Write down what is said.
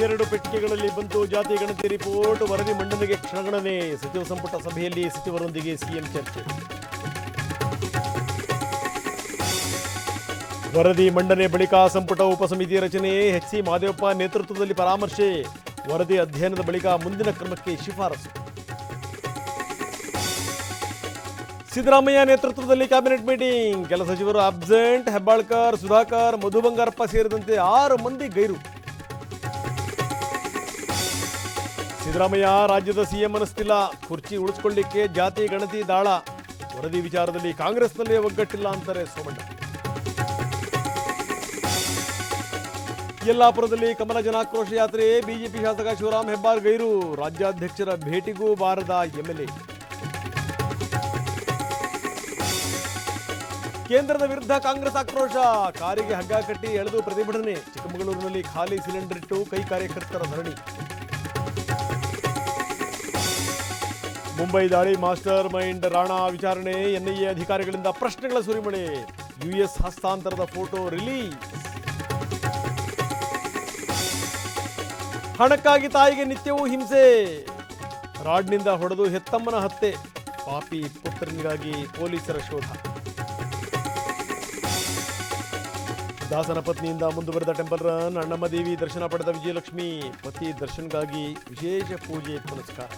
2 ಪೆಟ್ಟಿಗೆಗಳಲ್ಲಿ ಬಂತು ಜಾತಿ ಗಣತಿ ರಿಪೋರ್ಟ್. ವರದಿ ಮಂಡನೆಗೆ ಕ್ಷಣಗಣನೆ. ಸಚಿವ ಸಂಪುಟ ಸಭೆಯಲ್ಲಿ ಸಚಿವರೊಂದಿಗೆ ಸಿಎಂ ಚರ್ಚೆ. ವರದಿ ಮಂಡನೆ ಬಳಿಕ ಸಂಪುಟ ಉಪಸಮಿತಿ ರಚನೆ. ಎಚ್.ಸಿ. ಮಹದೇವಪ್ಪ ನೇತೃತ್ವದಲ್ಲಿ ಪರಾಮರ್ಶೆ. ವರದಿ ಅಧ್ಯಯನದ ಬಳಿಕ ಮುಂದಿನ ಕ್ರಮಕ್ಕೆ ಶಿಫಾರಸು. ಸಿದ್ದರಾಮಯ್ಯ ನೇತೃತ್ವದಲ್ಲಿ ಕ್ಯಾಬಿನೆಟ್ ಮೀಟಿಂಗ್. ಕೆಲ ಸಚಿವರು ಅಬ್ಸೆಂಟ್. ಹೆಬ್ಬಾಳ್ಕರ್, ಸುಧಾಕರ್, ಮಧು ಬಂಗಾರಪ್ಪ ಸೇರಿದಂತೆ 6 ಮಂದಿ ಗೈರು. ಸಿದ್ದರಾಮಯ್ಯ ರಾಜ್ಯದ ಸಿಎಂ ಅನ್ನಿಸ್ತಿಲ್ಲ. ಕುರ್ಚಿ ಉಳಿಸ್ಕೊಳ್ಳಿಕ್ಕೆ ಜಾತಿ ಗಣತಿ ದಾಳ. ವರದಿ ವಿಚಾರದಲ್ಲಿ ಕಾಂಗ್ರೆಸ್ನಲ್ಲೇ ಒಗ್ಗಟ್ಟಿಲ್ಲ ಅಂತಾರೆ ಸೋಮಣ್ಣ. ಯಲ್ಲಾಪುರದಲ್ಲಿ ಕಮಲ ಜನಾಕ್ರೋಶ ಯಾತ್ರೆ. ಬಿಜೆಪಿ ಶಾಸಕ ಶಿವರಾಮ್ ಹೆಬ್ಬಾರ್ ಗೈರು. ರಾಜ್ಯಾಧ್ಯಕ್ಷರ ಭೇಟಿಗೂ ಬಾರದ ಎಂಎಲ್ಎ. ಕೇಂದ್ರದ ವಿರುದ್ಧ ಕಾಂಗ್ರೆಸ್ ಆಕ್ರೋಶ. ಕಾರಿಗೆ ಹಗ್ಗ ಕಟ್ಟಿ ಎಳೆದು ಪ್ರತಿಭಟನೆ. ಚಿಕ್ಕಮಗಳೂರಿನಲ್ಲಿ ಖಾಲಿ ಸಿಲಿಂಡರ್ ಇಟ್ಟು ಕೈ ಕಾರ್ಯಕರ್ತರ ಧರಣಿ. ಮುಂಬೈ ದಾಳಿ ಮಾಸ್ಟರ್ ಮೈಂಡ್ ರಾಣಾ ವಿಚಾರಣೆ. ಎನ್ಐಎ ಅಧಿಕಾರಿಗಳಿಂದ ಪ್ರಶ್ನೆಗಳ ಸುರಿಮಳೆ. ಯುಎಸ್ ಹಸ್ತಾಂತರದ ಫೋಟೋ ರಿಲೀಸ್. ಹಣಕ್ಕಾಗಿ ತಾಯಿಗೆ ನಿತ್ಯವೂ ಹಿಂಸೆ. ರಾಡ್ನಿಂದ ಹೊಡೆದು ಹೆತ್ತಮ್ಮನ ಹತ್ಯೆ. ಪಾಪಿ ಪುತ್ರನಿಗಾಗಿ ಪೊಲೀಸರ ಶೋಧ. ದಾಸನ ಪತ್ನಿಯಿಂದ ಮುಂದುವರೆದ ಟೆಂಪಲ್ ರನ್. ಅಣ್ಣಮ್ಮ ದೇವಿ ದರ್ಶನ ಪಡೆದ ವಿಜಯಲಕ್ಷ್ಮಿ. ಪತಿ ದರ್ಶನ್ಗಾಗಿ ವಿಶೇಷ ಪೂಜೆ ಪುನಸ್ಕಾರ.